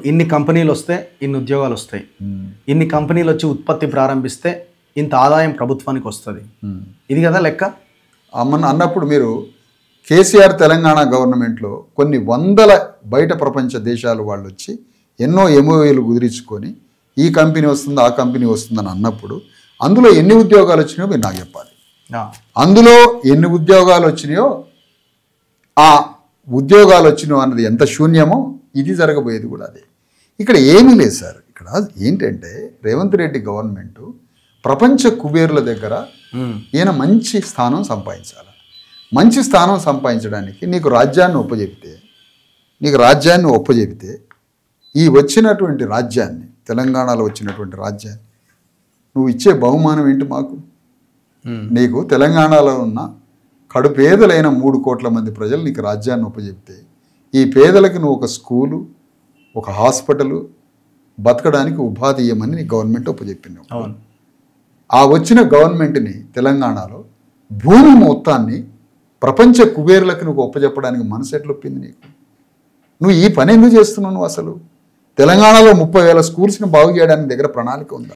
ఇన్ని కంపెనీలు వస్తే ఇన్ని ఉద్యోగాలు వస్తాయి, ఇన్ని కంపెనీలు వచ్చి ఉత్పత్తి ప్రారంభిస్తే ఇంత ఆదాయం ప్రభుత్వానికి వస్తుంది, ఇది కదా లెక్క. అన్నప్పుడు మీరు కేసీఆర్ తెలంగాణ గవర్నమెంట్లో కొన్ని వందల బయట ప్రపంచ దేశాలు వాళ్ళు వచ్చి ఎన్నో ఎంఓఏలు కుదిరించుకొని ఈ కంపెనీ వస్తుంది ఆ కంపెనీ వస్తుందని అన్నప్పుడు అందులో ఎన్ని ఉద్యోగాలు వచ్చినాయో మీరు నాకు చెప్పాలి. అందులో ఎన్ని ఉద్యోగాలు వచ్చినాయో ఆ ఉద్యోగాలు వచ్చినాయో అన్నది ఎంత శూన్యమో ఇది జరగబోయేది కూడా అదే. ఇక్కడ ఏమీ లేదు సార్. ఇక్కడ ఏంటంటే రేవంత్ రెడ్డి గవర్నమెంట్ ప్రపంచ కుబేరుల దగ్గర ఈయన మంచి స్థానం సంపాదించాలి. మంచి స్థానం సంపాదించడానికి నీకు రాజ్యాన్ని ఒప్పజెపితే ఈ వచ్చినటువంటి రాజ్యాన్ని, తెలంగాణలో వచ్చినటువంటి రాజ్యాన్ని నువ్వు ఇచ్చే బహుమానం ఏంటి మాకు? నీకు తెలంగాణలో ఉన్న కడుపేదలైన 3 కోట్ల మంది ప్రజలు నీకు రాజ్యాన్ని ఒప్పజెపితే ఈ పేదలకి నువ్వు ఒక స్కూలు, ఒక హాస్పిటలు, బతకడానికి ఉపాధి ఇవ్వమని నీ గవర్నమెంట్ ఒప్పజెప్పింది. ఆ వచ్చిన గవర్నమెంట్ని తెలంగాణలో భూమి మొత్తాన్ని ప్రపంచ కుబేరులకు నువ్వు ఒప్పజెప్పడానికి మనసు ఎట్లా ఒప్పింది నీకు? నువ్వు ఈ పని ఎందుకు చేస్తున్నావు? నువ్వు అసలు తెలంగాణలో 30,000 స్కూల్స్ని బాగు చేయడానికి దగ్గర ప్రణాళిక ఉందా?